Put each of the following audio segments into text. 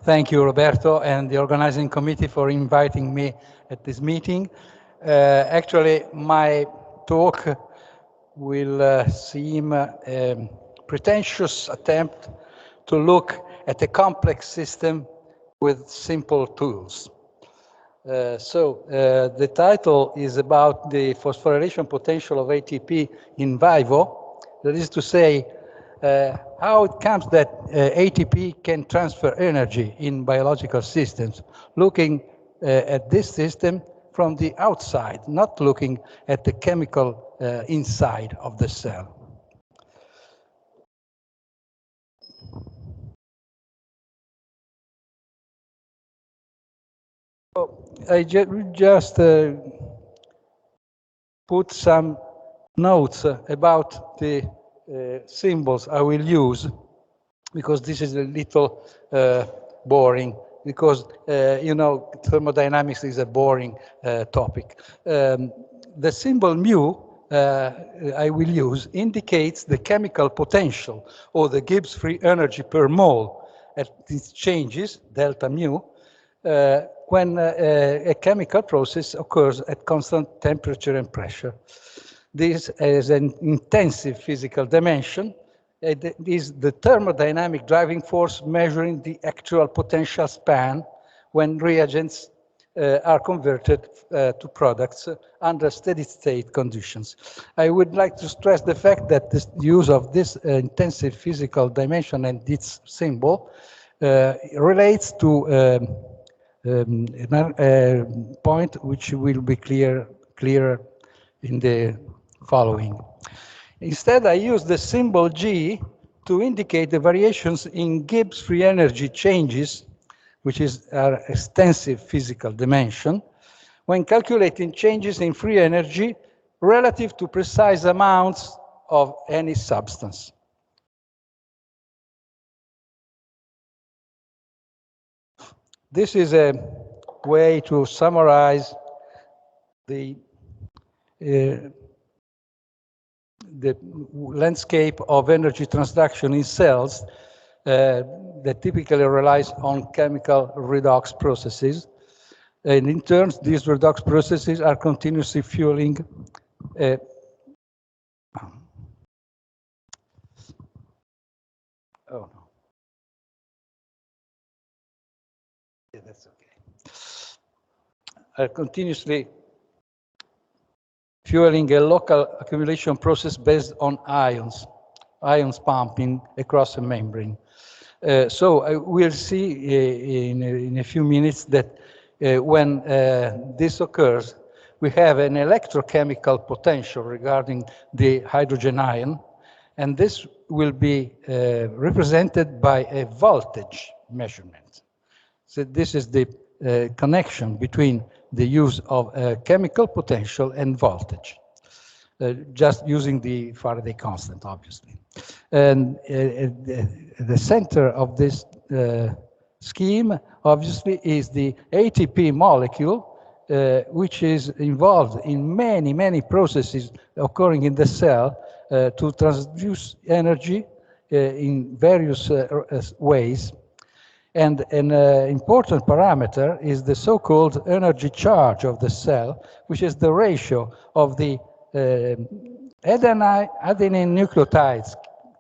Thank you, Roberto, and the organizing committee for inviting me at this meeting. Actually, my talk will seem a pretentious attempt to look at a complex system with simple tools. The title is about the phosphorylation potential of ATP in vivo. That is to say, how it comes that ATP can transfer energy in biological systems, looking at this system from the outside, not looking at the chemical inside of the cell. I just put some notes about the symbols I will use, because this is a little boring, because, you know, thermodynamics is a boring topic. The symbol mu I will use indicates the chemical potential, or the Gibbs free energy per mole at these changes, delta mu, when a chemical process occurs at constant temperature and pressure. This is an intensive physical dimension. It is the thermodynamic driving force measuring the actual potential span when reagents are converted to products under steady-state conditions. I would like to stress the fact that the use of this intensive physical dimension and its symbol relates to a point which will be clearer in the following. Instead, I use the symbol G to indicate the variations in Gibbs free energy changes, which is our extensive physical dimension, when calculating changes in free energy relative to precise amounts of any substance. This is a way to summarize the landscape of energy transduction in cells that typically relies on chemical redox processes. And in turn, these redox processes are continuously fueling oh no. Yeah, that's okay. Are continuously fueling a local accumulation process based on ions pumping across a membrane. So we'll see in a few minutes that when this occurs, we have an electrochemical potential regarding the hydrogen ion, and this will be represented by a voltage measurement. So this is the connection between the use of chemical potential and voltage, just using the Faraday constant, obviously. And the center of this scheme, obviously, is the ATP molecule, which is involved in many processes occurring in the cell to transduce energy in various ways. And an important parameter is the so-called energy charge of the cell, which is the ratio of the adenine nucleotides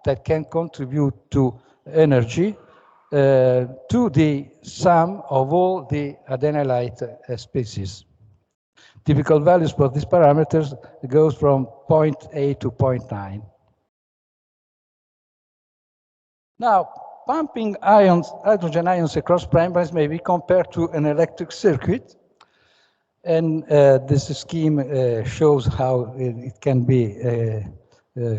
that can contribute to energy to the sum of all the adenylate species. Typical values for these parameters goes from 0.8 to 0.9. Now, pumping hydrogen ions across membranes may be compared to an electric circuit. And this scheme shows how it can be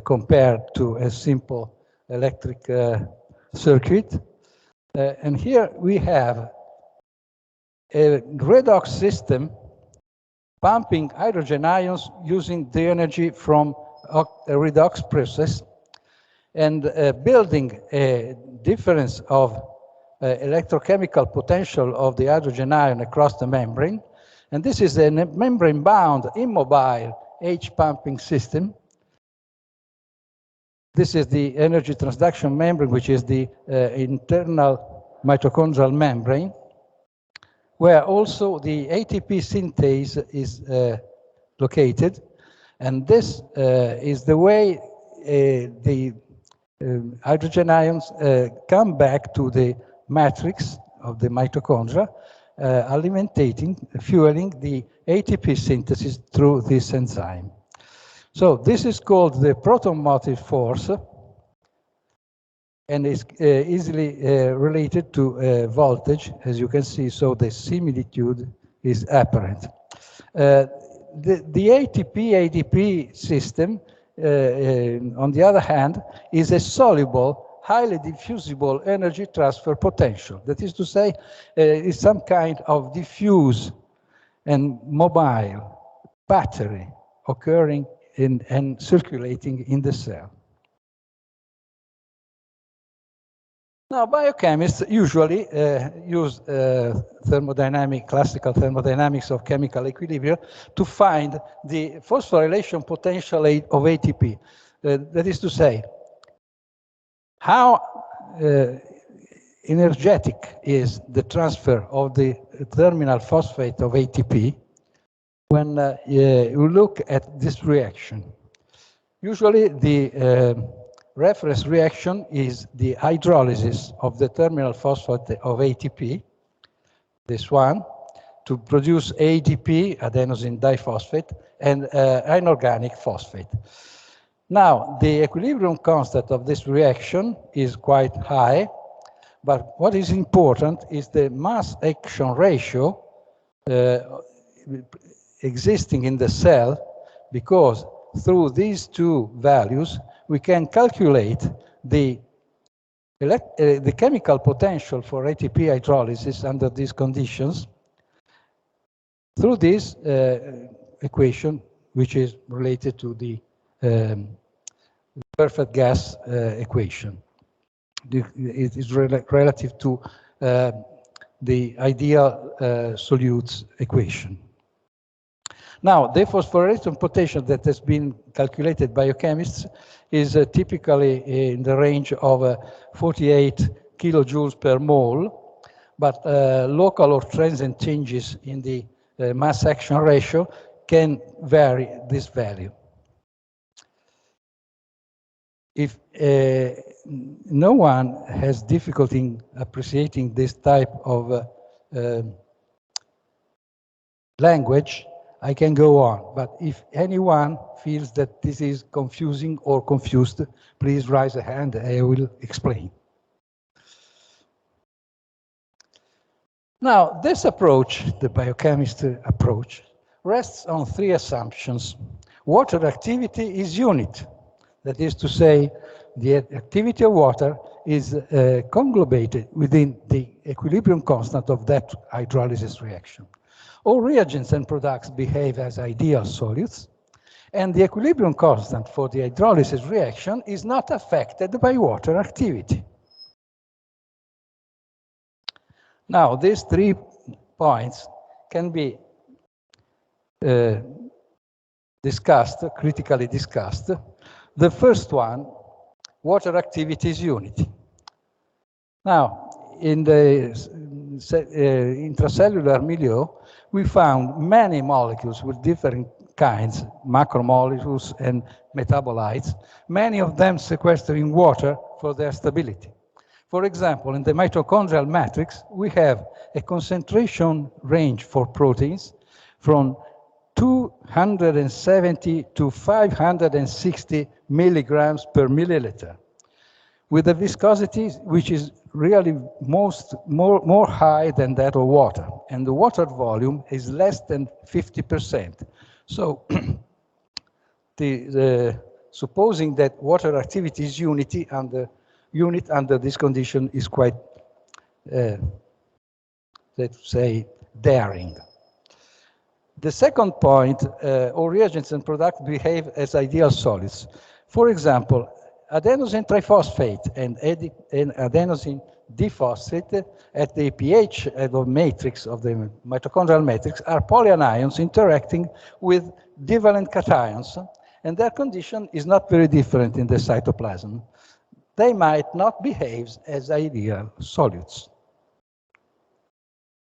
compared to a simple electric circuit. And here we have a redox system pumping hydrogen ions using the energy from a redox process, and building a difference of electrochemical potential of the hydrogen ion across the membrane. And this is a membrane-bound, immobile H-pumping system. This is the energy transduction membrane, which is the internal mitochondrial membrane, where also the ATP synthase is located. And this is the way the hydrogen ions come back to the matrix of the mitochondria, fueling the ATP synthesis through this enzyme. So this is called the proton motive force, and is easily related to voltage, as you can see, so the similitude is apparent. The ATP-ADP system, on the other hand, is a soluble, highly diffusible energy transfer potential. That is to say, is some kind of diffuse and mobile battery occurring and circulating in the cell. Now, biochemists usually use classical thermodynamics of chemical equilibrium to find the phosphorylation potential of ATP. That is to say, how energetic is the transfer of the terminal phosphate of ATP when you look at this reaction. Usually, the reference reaction is the hydrolysis of the terminal phosphate of ATP, this one, to produce ADP, adenosine diphosphate, and inorganic phosphate. Now, the equilibrium constant of this reaction is quite high, but what is important is the mass-action ratio existing in the cell, because through these two values, we can calculate the chemical potential for ATP hydrolysis under these conditions through this equation, which is related to the perfect gas equation. It is relative to the ideal solutes equation. Now, the phosphorylation potential that has been calculated by biochemists is typically in the range of 48 kilojoules per mole, but local or transient changes in the mass-action ratio can vary this value. If no one has difficulty in appreciating this type of language, I can go on, but if anyone feels that this is confusing or confused, please raise a hand, I will explain. Now, this approach, the biochemist approach, rests on three assumptions. Water activity is unit. That is to say, the activity of water is conglobated within the equilibrium constant of that hydrolysis reaction. All reagents and products behave as ideal solutes, and the equilibrium constant for the hydrolysis reaction is not affected by water activity. Now, these 3 points can be critically discussed. The first one, water activity is unity. Now, in the intracellular milieu, we found many molecules with different kinds, macromolecules and metabolites, many of them sequestering water for their stability. For example, in the mitochondrial matrix, we have a concentration range for proteins from 270 to 560 milligrams per milliliter, with a viscosity which is really more high than that of water, and the water volume is less than 50%. So, supposing that water activity is unit under this condition is quite, let's say, daring. The second point, all reagents and products behave as ideal solids. For example, adenosine triphosphate and adenosine diphosphate at the pH of the matrix of the mitochondrial matrix are polyanions interacting with divalent cations, and their condition is not very different in the cytoplasm. They might not behave as ideal solutes.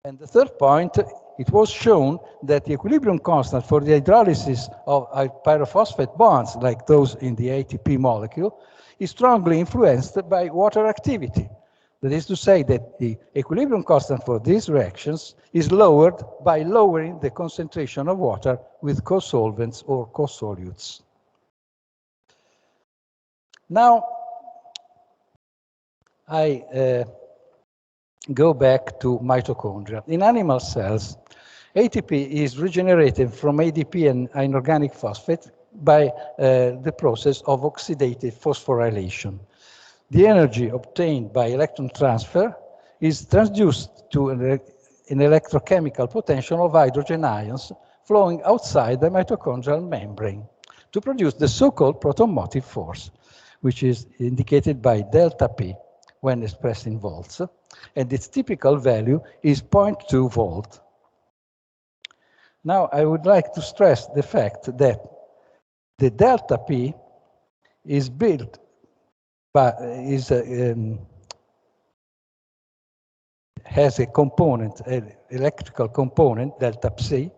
And the third point, it was shown that the equilibrium constant for the hydrolysis of pyrophosphate bonds, like those in the ATP molecule, is strongly influenced by water activity. That is to say that the equilibrium constant for these reactions is lowered by lowering the concentration of water with co-solvents or co-solutes. Now, I go back to mitochondria. In animal cells, ATP is regenerated from ADP and inorganic phosphate by the process of oxidative phosphorylation. The energy obtained by electron transfer is transduced to an electrochemical potential of hydrogen ions flowing outside the mitochondrial membrane to produce the so-called proton-motive force, which is indicated by delta P when expressed in volts, and its typical value is 0.2 volt. Now, I would like to stress the fact that the delta P is built by, has a component, an electrical component, delta Psi,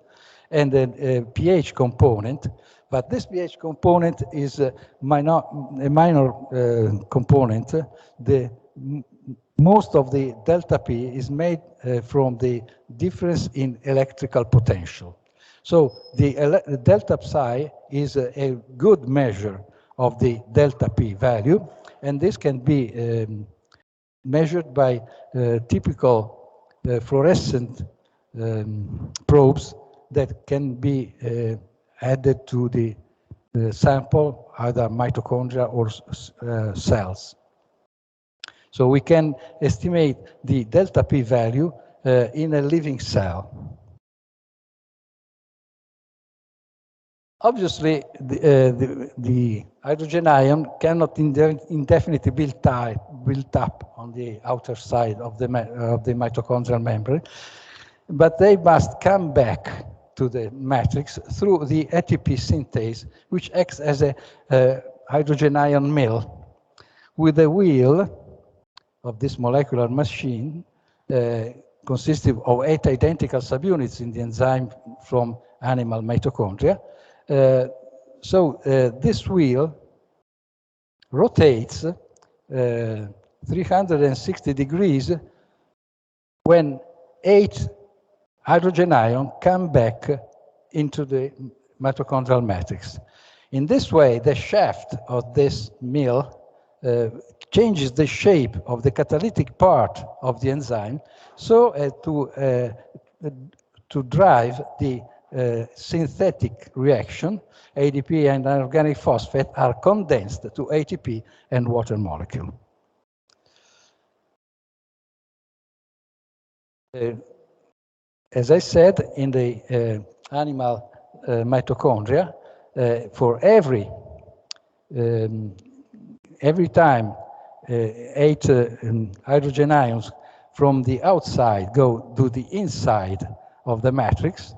and a pH component, but this pH component is a minor component. Most of the delta P is made from the difference in electrical potential. So the delta psi is a good measure of the delta P value, and this can be measured by typical fluorescent probes that can be added to the sample, either mitochondria or cells. So we can estimate the delta P value in a living cell. Obviously, the hydrogen ion cannot indefinitely build up on the outer side of the mitochondrial membrane, but they must come back to the matrix through the ATP synthase, which acts as a hydrogen ion mill with a wheel of this molecular machine consisting of 8 identical subunits in the enzyme from animal mitochondria. This wheel rotates 360 degrees when 8 hydrogen ions come back into the mitochondrial matrix. In this way, the shaft of this mill changes the shape of the catalytic part of the enzyme so as to drive the synthetic reaction. ADP and inorganic phosphate are condensed to ATP and water molecule. As I said, in the animal mitochondria, for every time 8 hydrogen ions from the outside go to the inside of the matrix,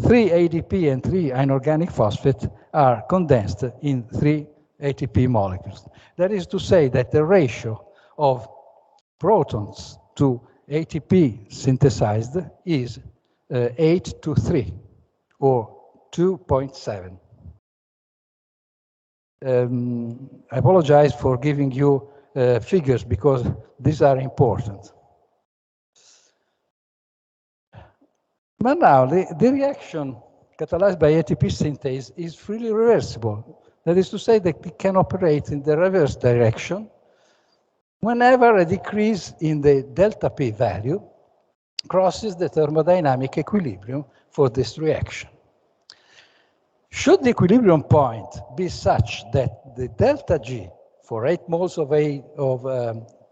3 ADP and 3 inorganic phosphate are condensed in 3 ATP molecules. That is to say that the ratio of protons to ATP synthesized is 8 to 3, or 2.7. I apologize for giving you figures because these are important. But now, the reaction catalyzed by ATP synthase is freely reversible. That is to say that it can operate in the reverse direction whenever a decrease in the delta P value crosses the thermodynamic equilibrium for this reaction. Should the equilibrium point be such that the delta G for 8 moles of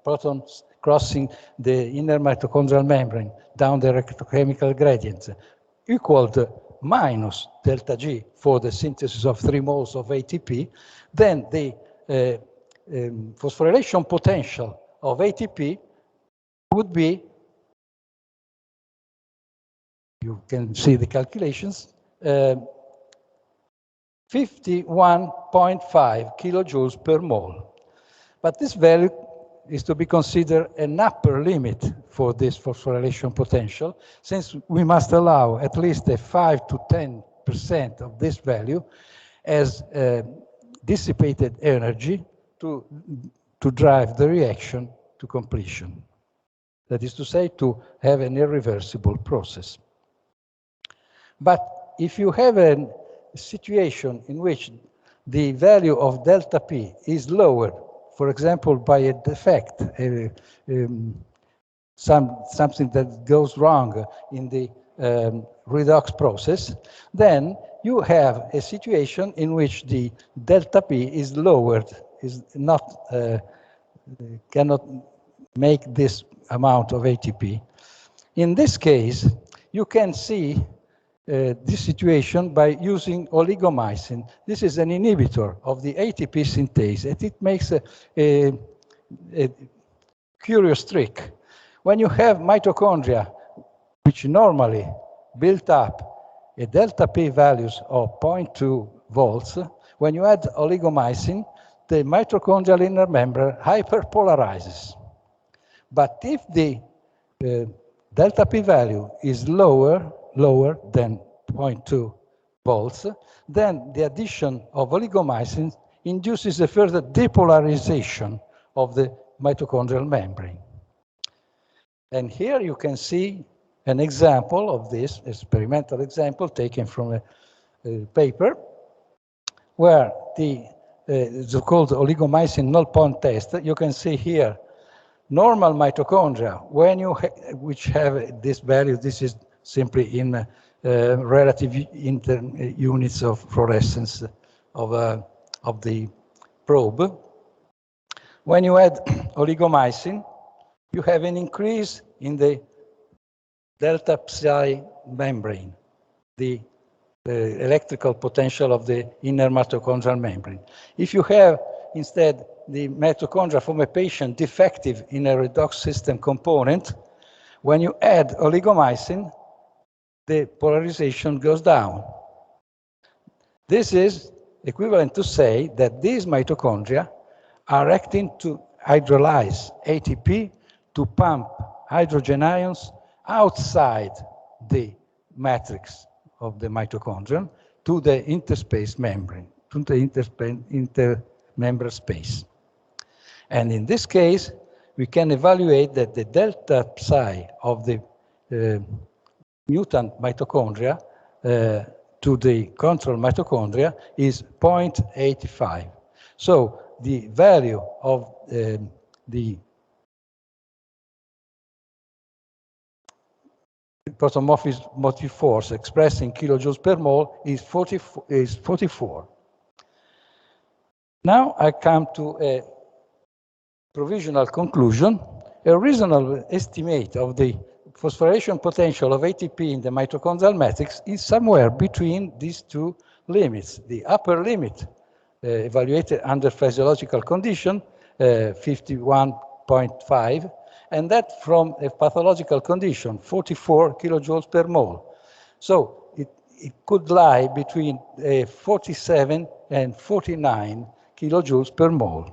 protons crossing the inner mitochondrial membrane down the electrochemical gradient equaled minus delta G for the synthesis of 3 moles of ATP, then the phosphorylation potential of ATP would be, you can see the calculations, 51.5 kilojoules per mole. But this value is to be considered an upper limit for this phosphorylation potential, since we must allow at least a 5 to 10% of this value as dissipated energy to drive the reaction to completion. That is to say, to have an irreversible process. But if you have a situation in which the value of delta P is lowered, for example, by a defect, something that goes wrong in the redox process, then you have a situation in which the delta P is lowered, is not cannot make this amount of ATP. In this case, you can see this situation by using oligomycin. This is an inhibitor of the ATP synthase, and it makes a curious trick. When you have mitochondria, which normally built up a delta P values of 0.2 volts, when you add oligomycin, the mitochondrial inner membrane hyperpolarizes. But if the delta P value is lower than 0.2 volts, then the addition of oligomycin induces a further depolarization of the mitochondrial membrane. And here you can see an example of this, experimental example taken from a paper, where the so-called oligomycin null point test, you can see here normal mitochondria, when you which have this value, this is simply in relative units of fluorescence of the probe. When you add oligomycin, you have an increase in the delta psi membrane, the electrical potential of the inner mitochondrial membrane. If you have instead the mitochondria from a patient defective in a redox system component, when you add oligomycin, the polarization goes down. This is equivalent to say that these mitochondria are acting to hydrolyze ATP to pump hydrogen ions outside the matrix of the mitochondrion to the interspace membrane, to the intermembranous space. And in this case, we can evaluate that the delta psi of the mutant mitochondria to the control mitochondria is 0.85. So the value of the protomorphic force expressed in kilojoules per mole is 44. Now I come to a provisional conclusion. A reasonable estimate of the phosphorylation potential of ATP in the mitochondrial matrix is somewhere between these two limits. The upper limit evaluated under physiological condition, 51.5, and that from a pathological condition, 44 kilojoules per mole. So it could lie between 47 and 49 kilojoules per mole,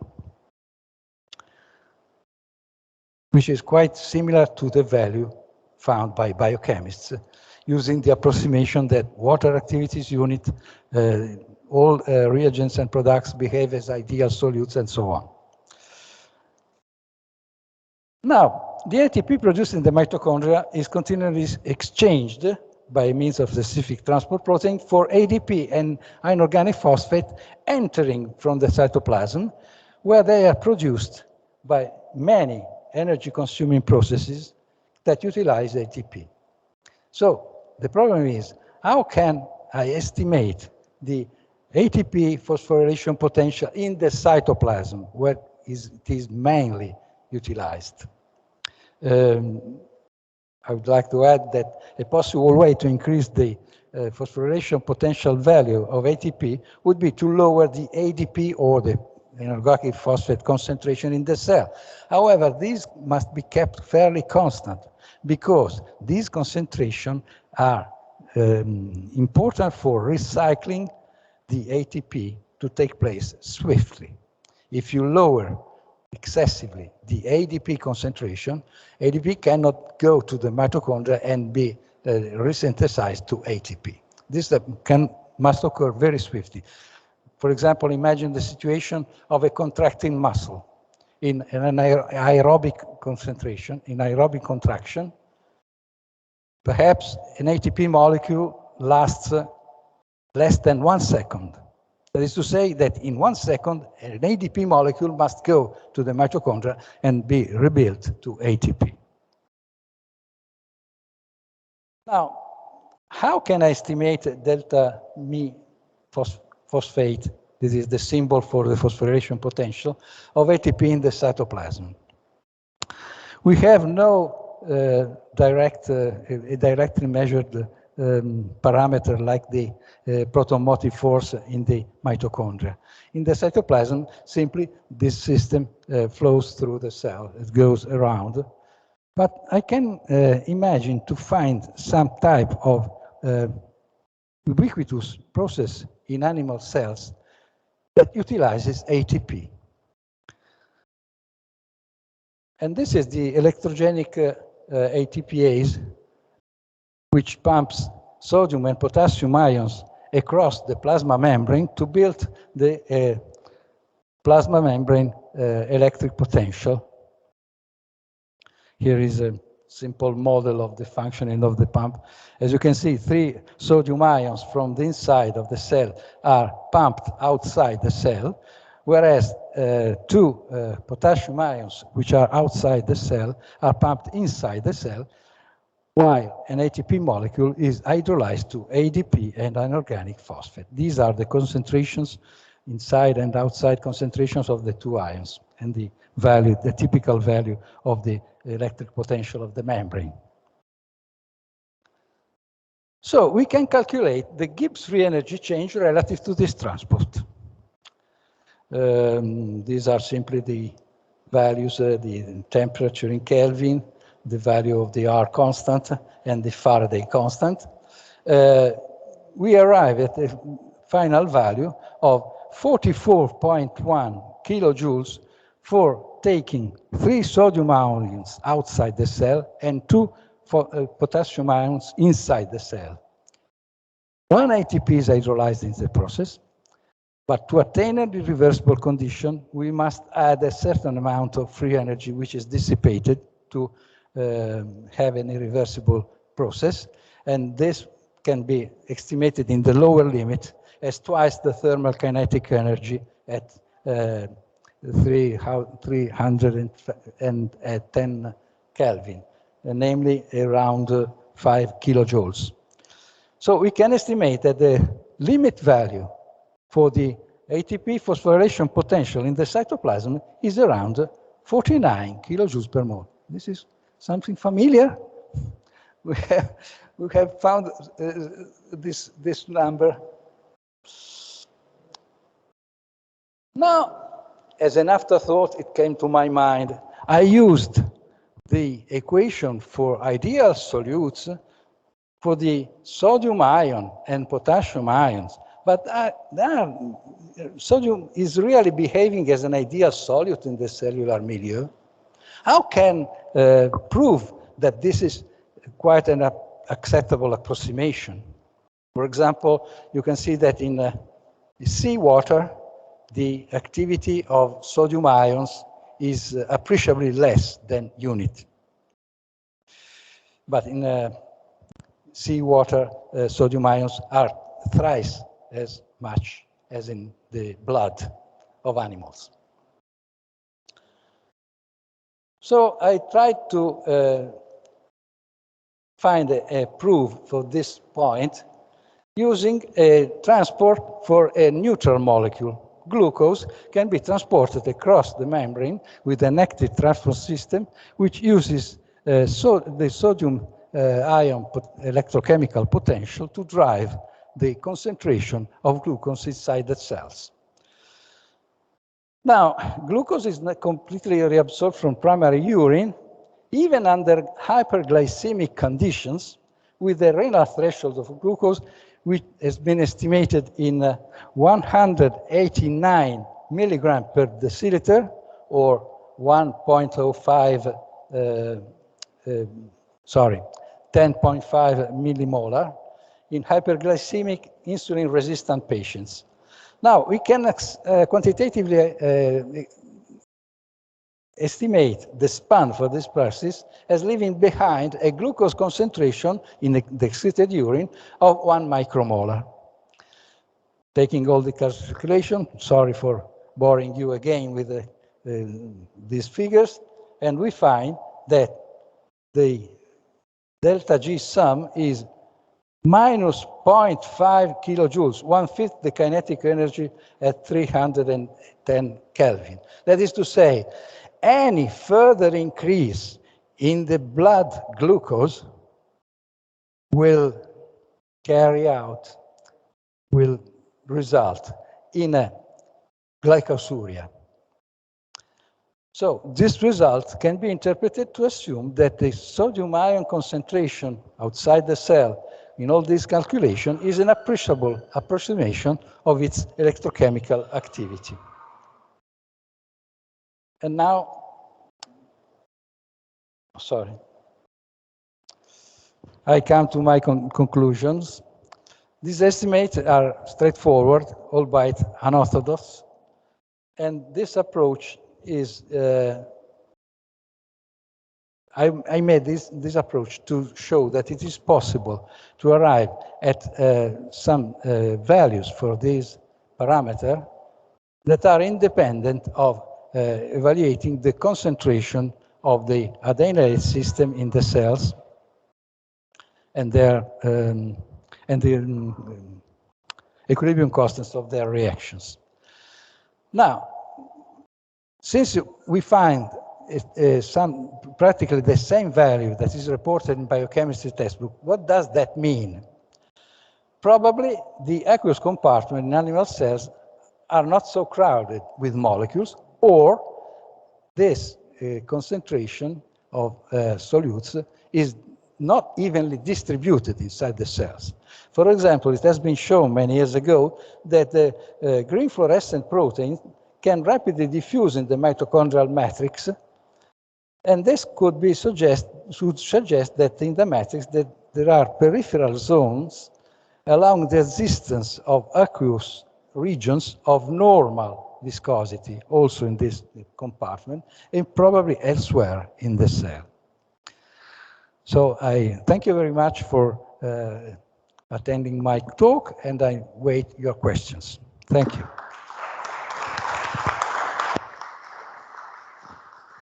which is quite similar to the value found by biochemists, using the approximation that water activities unit, all reagents and products behave as ideal solutes, and so on. Now, the ATP produced in the mitochondria is continually exchanged by means of specific transport protein for ADP and inorganic phosphate entering from the cytoplasm, where they are produced by many energy-consuming processes that utilize ATP. So the problem is, how can I estimate the ATP phosphorylation potential in the cytoplasm, where it is mainly utilized? I would like to add that a possible way to increase the phosphorylation potential value of ATP would be to lower the ADP or the inorganic phosphate concentration in the cell. However, these must be kept fairly constant because these concentrations are important for recycling the ATP to take place swiftly. If you lower excessively the ADP concentration, ADP cannot go to the mitochondria and be resynthesized to ATP. This must occur very swiftly. For example, imagine the situation of a contracting muscle in an aerobic concentration, in aerobic contraction. Perhaps an ATP molecule lasts less than 1 second. That is to say that in 1 second, an ADP molecule must go to the mitochondria and be rebuilt to ATP. Now, how can I estimate delta mu phosphate? This is the symbol for the phosphorylation potential of ATP in the cytoplasm. We have no directly measured parameter like the proton motive force in the mitochondria. In the cytoplasm, simply this system flows through the cell. It goes around. But I can imagine to find some type of ubiquitous process in animal cells that utilizes ATP. And this is the electrogenic ATPase, which pumps sodium and potassium ions across the plasma membrane to build the plasma membrane electric potential. Here is a simple model of the functioning of the pump. As you can see, 3 sodium ions from the inside of the cell are pumped outside the cell, whereas 2 potassium ions, which are outside the cell, are pumped inside the cell, while an ATP molecule is hydrolyzed to ADP and inorganic phosphate. These are the concentrations, inside and outside concentrations of the 2 ions, and the value, the typical value of the electric potential of the membrane. So we can calculate the Gibbs free energy change relative to this transport. These are simply the values, the temperature in Kelvin, the value of the R constant, and the Faraday constant. We arrive at a final value of 44.1 kilojoules for taking 3 sodium ions outside the cell and 2 potassium ions inside the cell. 1 ATP is hydrolyzed in the process, but to attain an irreversible condition, we must add a certain amount of free energy which is dissipated to have an irreversible process, and this can be estimated in the lower limit as twice the thermal kinetic energy at 310 Kelvin, namely around 5 kilojoules. So we can estimate that the limit value for the ATP phosphorylation potential in the cytoplasm is around 49 kilojoules per mole. This is something familiar. We have found this number. Now, as an afterthought, it came to my mind. I used the equation for ideal solutes for the sodium ion and potassium ions, but sodium is really behaving as an ideal solute in the cellular milieu. How can prove that this is quite an acceptable approximation? For example, you can see that in seawater, the activity of sodium ions is appreciably less than unit. But in seawater, sodium ions are thrice as much as in the blood of animals. So I tried to find a proof for this point using a transport for a neutral molecule. Glucose can be transported across the membrane with an active transport system which uses the sodium ion electrochemical potential to drive the concentration of glucose inside the cells. Now, glucose is not completely reabsorbed from primary urine, even under hyperglycemic conditions, with a renal threshold of glucose which has been estimated in 189 milligrams per deciliter, or 1.05, 10.5 millimolar in hyperglycemic insulin-resistant patients. Now, we can quantitatively estimate the span for this process as leaving behind a glucose concentration in the excreted urine of 1 micromolar. Taking all the calculation, sorry for boring you again with these figures, and we find that the delta G sum is minus 0.5 kilojoules, 1/5 the kinetic energy at 310 Kelvin. That is to say, any further increase in the blood glucose will result in a glycosuria. So this result can be interpreted to assume that the sodium ion concentration outside the cell in all this calculation is an appreciable approximation of its electrochemical activity. And now, I come to my conclusions. These estimates are straightforward, albeit unorthodox, and this approach is, I made this approach to show that it is possible to arrive at some values for this parameter that are independent of evaluating the concentration of the adenylate system in the cells and their equilibrium constants of their reactions. Now, since we find practically the same value that is reported in biochemistry textbook, what does that mean? Probably the aqueous compartment in animal cells are not so crowded with molecules, or this concentration of solutes is not evenly distributed inside the cells. For example, it has been shown many years ago that the green fluorescent protein can rapidly diffuse in the mitochondrial matrix, and this should suggest that in the matrix that there are peripheral zones allowing the existence of aqueous regions of normal viscosity, also in this compartment, and probably elsewhere in the cell. So I thank you very much for attending my talk, and I wait your questions. Thank you.